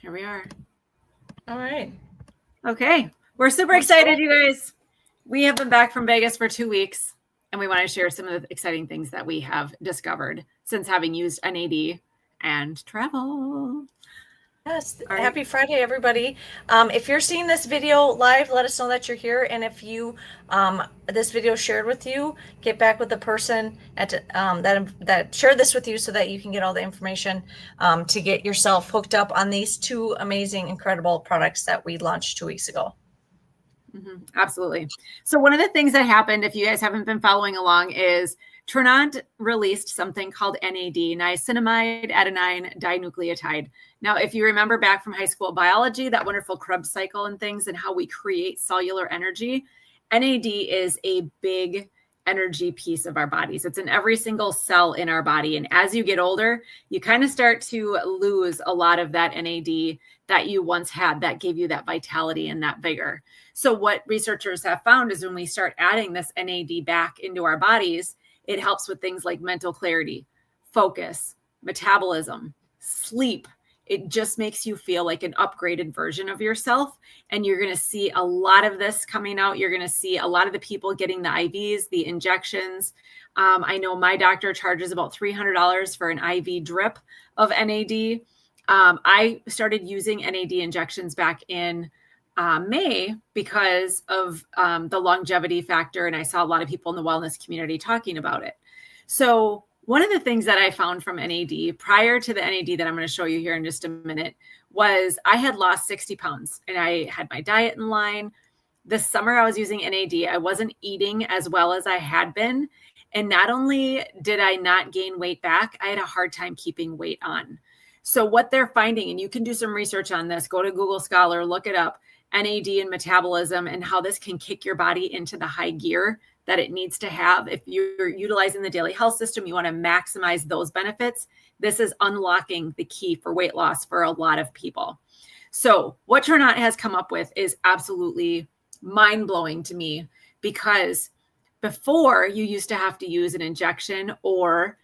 Here we are. All right. Okay. We're super excited, you guys. We have been back from Vegas for 2 weeks, and we want to share some of the exciting things that we have discovered since having used NAD and travel. Yes. Happy Friday, everybody. If you're seeing this video live, let us know that you're here. And if you this video shared with you, get back with the person at that shared this with you so that you can get all the information to get yourself hooked up on these two amazing, incredible products that we launched 2 weeks ago. Absolutely. So one of the things that happened, if you guys haven't been following along, is Trinont released something called NAD, niacinamide adenine dinucleotide. Now, if you remember back from high school biology, that wonderful Krebs cycle and things and how we create cellular energy, NAD is a big energy piece of our bodies. It's in every single cell in our body. And as you get older, you kind of start to lose a lot of that NAD that you once had that gave you that vitality and that vigor. So what researchers have found is when we start adding this NAD back into our bodies, it helps with things like mental clarity, focus, metabolism, sleep. It just makes you feel like an upgraded version of yourself. And you're going to see a lot of this coming out. You're going to see a lot of the people getting the IVs, the injections. I know my doctor charges about $300 for an IV drip of NAD. I started using NAD injections back in May because of the longevity factor. And I saw a lot of people in the wellness community talking about it. So one of the things that I found from NAD prior to the NAD that I'm going to show you here in just a minute was I had lost 60 pounds and I had my diet in line. This summer I was using NAD. I wasn't eating as well as I had been. And not only did I not gain weight back, I had a hard time keeping weight on. So what they're finding, and you can do some research on this, go to Google Scholar, look it up, NAD and metabolism and how this can kick your body into the high gear that it needs to have. If you're utilizing the daily health system, you want to maximize those benefits. This is unlocking the key for weight loss for a lot of people. So what Trinont has come up with is absolutely mind-blowing to me, because before you used to have to use an injection or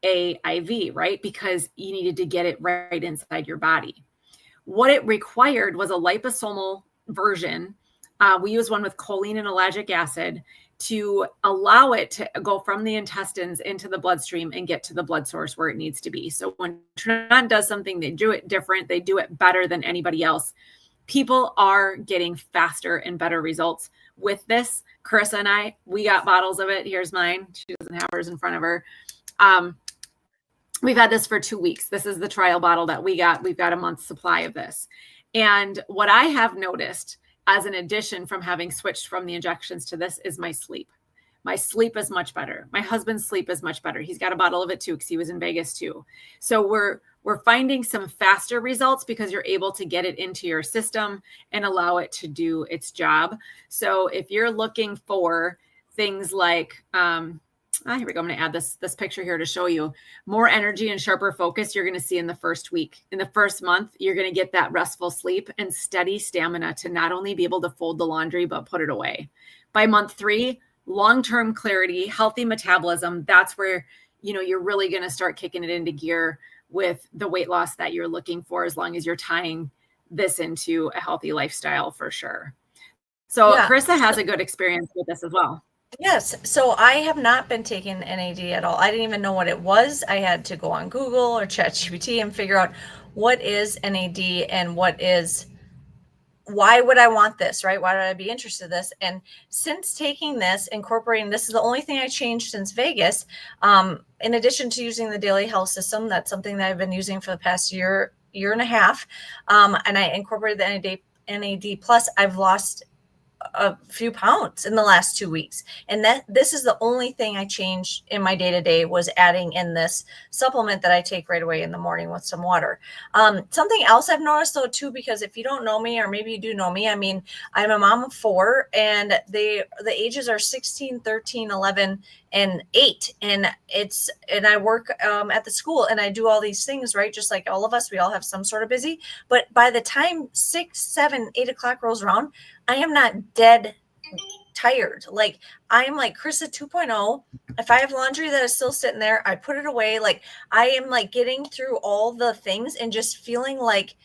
a IV, right? Because you needed to get it right inside your body. What it required was a liposomal version. We use one with choline and ellagic acid to allow it to go from the intestines into the bloodstream and get to the blood source where it needs to be. So when Trinont does something, they do it different. They do it better than anybody else. People are getting faster and better results with this. Carissa and I, we got bottles of it. Here's mine. She doesn't have hers in front of her. We've had this for 2 weeks. This is the trial bottle that we got. We've got a month's supply of this. And what I have noticed as an addition from having switched from the injections to this is my sleep. My sleep is much better. My husband's sleep is much better. He's got a bottle of it too, because he was in Vegas too. So we're finding some faster results because you're able to get it into your system and allow it to do its job. So if you're looking for things like, here we go. I'm going to add this picture here to show you more energy and sharper focus. You're going to see in the first week. In the first month, you're going to get that restful sleep and steady stamina to not only be able to fold the laundry, but put it away. By month 3, long-term clarity, healthy metabolism. That's where, you're really going to start kicking it into gear with the weight loss that you're looking for, as long as you're tying this into a healthy lifestyle for sure. So yeah. Carissa has a good experience with this as well. Yes. So I have not been taking NAD at all. I didn't even know what it was. I had to go on Google or ChatGPT and figure out what is NAD and why would I want this, right? Why would I be interested in this? And since taking this, incorporating, this is the only thing I changed since Vegas. In addition to using the daily health system, that's something that I've been using for the past year and a half. And I incorporated the NAD plus. I've lost a few pounds in the last 2 weeks. And this is the only thing I changed in my day-to-day, was adding in this supplement that I take right away in the morning with some water. Something else I've noticed though too, because if you don't know me, or maybe you do know me, I mean, I'm a mom of 4 and the ages are 16, 13, 11, and 8. And I work at the school and I do all these things, right? Just like all of us, we all have some sort of busy, but by the time 6, 7, 8 o'clock rolls around, I am not dead tired. Like I am like Carissa 2.0. If I have laundry that is still sitting there, I put it away. Like I am like getting through all the things and just feeling like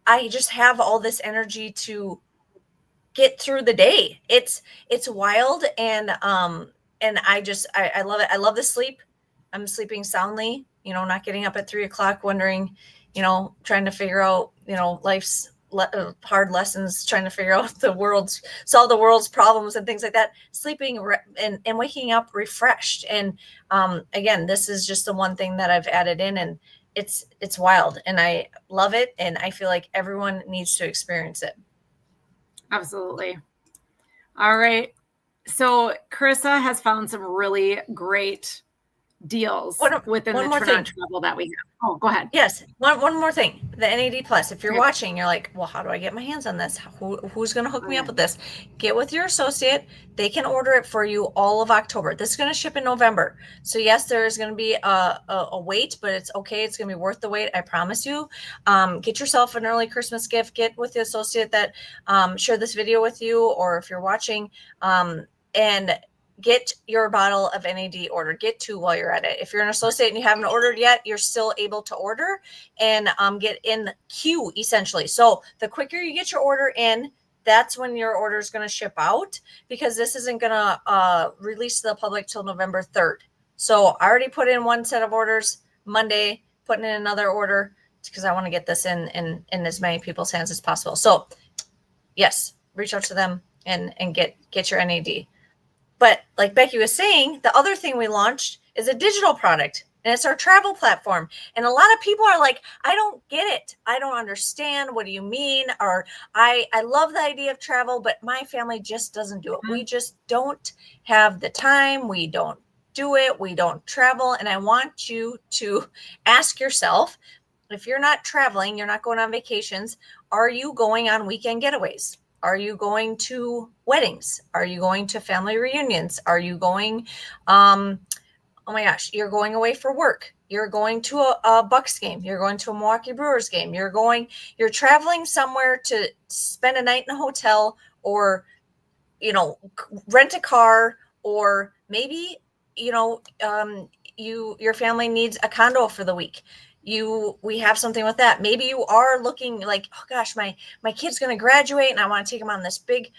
I just have all this energy to get through the day. It's wild, and I love it. I love the sleep. I'm sleeping soundly, not getting up at 3 o'clock wondering, trying to figure out, life's hard lessons, trying to figure out solve the world's problems and things like that. Sleeping and waking up refreshed. And again, this is just the one thing that I've added in, and it's wild, and I love it, and I feel like everyone needs to experience it. Absolutely. All right. So Carissa has found some really great deals within the Trinont travel that we have. Oh, go ahead. Yes. One more thing. The NAD Plus. If you're watching, you're like, well, how do I get my hands on this? Who's going to hook me up with this? Get with your associate. They can order it for you all of October. This is going to ship in November. So yes, there is going to be a wait, but it's okay. It's going to be worth the wait. I promise you. Get yourself an early Christmas gift. Get with the associate that shared this video with you, or if you're watching, and get your bottle of NAD ordered. Get 2 while you're at it. If you're an associate and you haven't ordered yet, you're still able to order and get in queue, essentially. So the quicker you get your order in, that's when your order is going to ship out, because this isn't going to release to the public till November 3rd. So I already put in one set of orders Monday, putting in another order because I want to get this in as many people's hands as possible. So yes, reach out to them and get your NAD. But like Becky was saying, the other thing we launched is a digital product, and it's our travel platform. And a lot of people are like, I don't get it. I don't understand. What do you mean? Or I love the idea of travel, but my family just doesn't do it. We just don't have the time. We don't do it. We don't travel. And I want you to ask yourself, if you're not traveling, you're not going on vacations, are you going on weekend getaways? Are you going to weddings? Are you going to family reunions? Are you going, oh my gosh, you're going away for work. You're going to a Bucks game. You're going to a Milwaukee Brewers game. You're traveling somewhere to spend a night in a hotel, or, rent a car, or maybe, your family needs a condo for the week. We have something with that. Maybe you are looking like, oh gosh, my kid's going to graduate and I want to take him on this big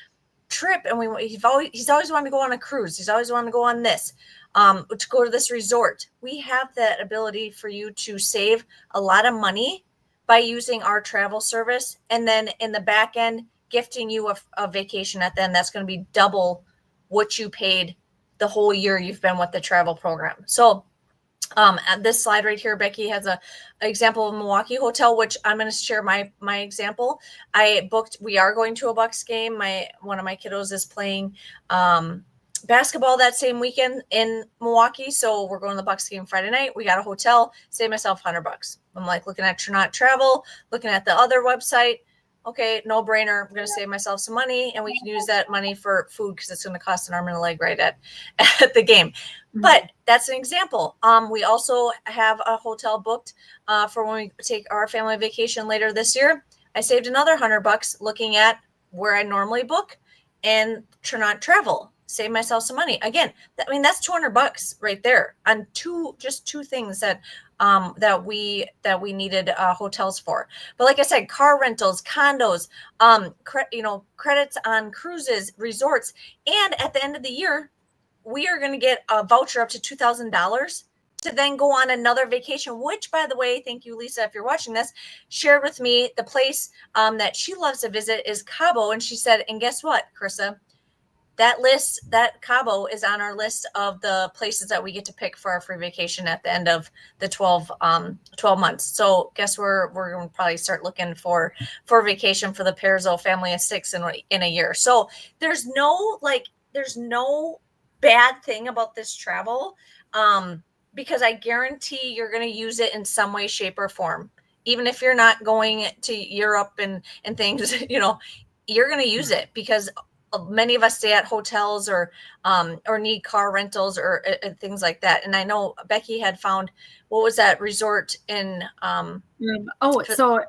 trip. And he's always wanted to go on a cruise. He's always wanted to go on this, to go to this resort. We have that ability for you to save a lot of money by using our travel service. And then in the back end, gifting you a vacation at the end. That's going to be double what you paid the whole year you've been with the travel program. So this slide right here, Becky has an example of Milwaukee hotel, which I'm going to share my example. We are going to a Bucks game. One of my kiddos is playing basketball that same weekend in Milwaukee. So we're going to the Bucks game Friday night. We got a hotel, saved myself $100. I'm like looking at Trinont Travel, looking at the other website. Okay, no brainer. I'm going to save myself some money, and we can use that money for food because it's going to cost an arm and a leg right at the game. Mm-hmm. But that's an example. We also have a hotel booked for when we take our family vacation later this year. I saved another $100 looking at where I normally book and Trinont Travel. Save myself some money. Again, that's $200 right there on just two things that we needed hotels for. But like I said, car rentals, condos, credits on cruises, resorts, and at the end of the year, we are going to get a voucher up to $2,000 to then go on another vacation, which, by the way, thank you, Lisa, if you're watching this, shared with me the place that she loves to visit is Cabo. And she said, and guess what, Carissa? That Cabo is on our list of the places that we get to pick for our free vacation at the end of the 12 months. So guess we're going to probably start looking for vacation for the Perzo family of 6 in a year. So there's no bad thing about this travel, because I guarantee you're going to use it in some way, shape, or form. Even if you're not going to Europe and things, you're going to use it, because many of us stay at hotels or need car rentals or things like that. And I know Becky had found, what was that resort in? So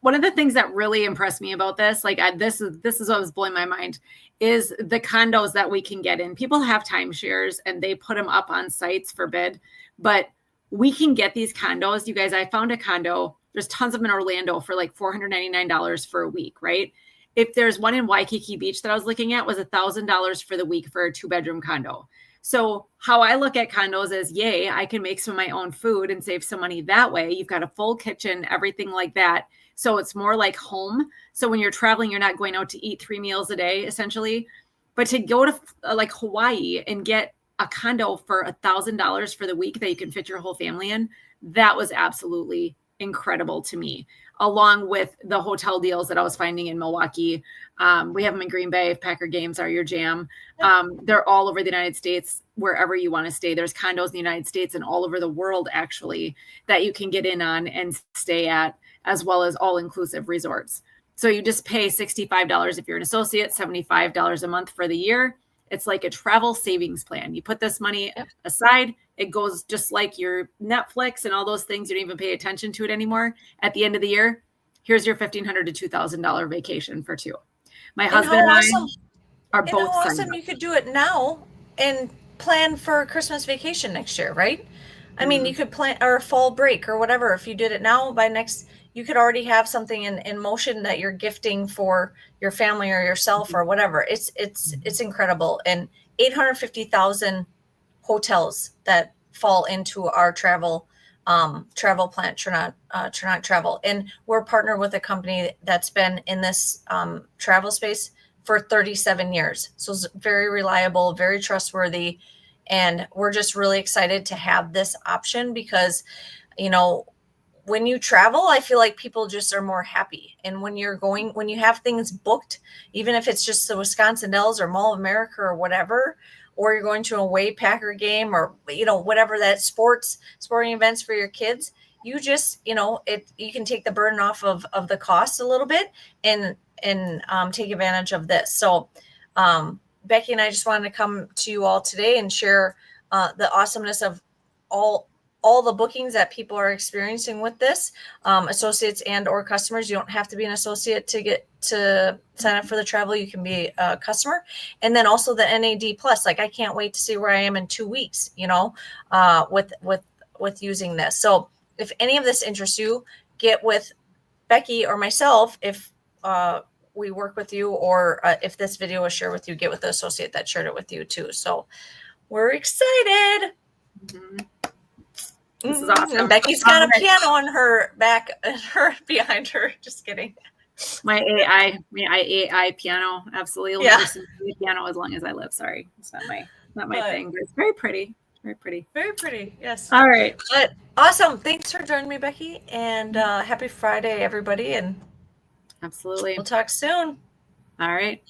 one of the things that really impressed me about this, this is what was blowing my mind, is the condos that we can get in. People have timeshares and they put them up on sites for bid, but we can get these condos. You guys, I found a condo There's tons of them in Orlando for like $499 for a week, right? If there's one in Waikiki Beach that I was looking at was $1,000 for the week for a 2-bedroom condo. So how I look at condos is, yay, I can make some of my own food and save some money that way. You've got a full kitchen, everything like that. So it's more like home. So when you're traveling, you're not going out to eat 3 meals a day, essentially. But to go to like Hawaii and get a condo for $1,000 for the week that you can fit your whole family in, that was absolutely incredible to me, along with the hotel deals that I was finding in Milwaukee. We have them in Green Bay if Packer games are your jam. They're all over the United States, wherever you want to stay. There's condos in the United States and all over the world, actually, that you can get in on and stay at, as well as all-inclusive resorts. So you just pay $65 if you're an associate, $75 a month for the year. It's like a travel savings plan. You put this money aside, it goes just like your Netflix and all those things. You don't even pay attention to it anymore. At the end of the year, here's your $1,500 to $2,000 vacation for two. My husband and I are both signed up. You could do it now and plan for Christmas vacation next year, right? I mean, you could plan, or fall break or whatever. If you did it now, by next, you could already have something in motion that you're gifting for your family or yourself or whatever. It's incredible. And 850,000 hotels that fall into our travel plan, Trinont Travel. And we're partnered with a company that's been in this travel space for 37 years. So it's very reliable, very trustworthy. And we're just really excited to have this option because, you know, when you travel, I feel like people just are more happy. And when you have things booked, even if it's just the Wisconsin Dells or Mall of America or whatever, or you're going to a away Packer game or, you know, whatever that sporting events for your kids, you just, you know, you can take the burden off of the cost a little bit and take advantage of this. So, Becky and I just wanted to come to you all today and share the awesomeness of all the bookings that people are experiencing with this, associates and or customers. You don't have to be an associate to get to sign up for the travel. You can be a customer. And then also the NAD plus, like I can't wait to see where I am in 2 weeks, you know, with using this. So if any of this interests you, get with Becky or myself. If we work with you, or if this video was shared with you, get with the associate that shared it with you too. So we're excited. This is awesome. And Becky's got a piano on her back, behind her. Just kidding. My AI piano, absolutely. I'll listen to the piano as long as I live. Sorry, it's not my thing, but it's very pretty. Very pretty. Very pretty. Yes. All right. But awesome. Thanks for joining me, Becky. And happy Friday, everybody. And absolutely. We'll talk soon. All right.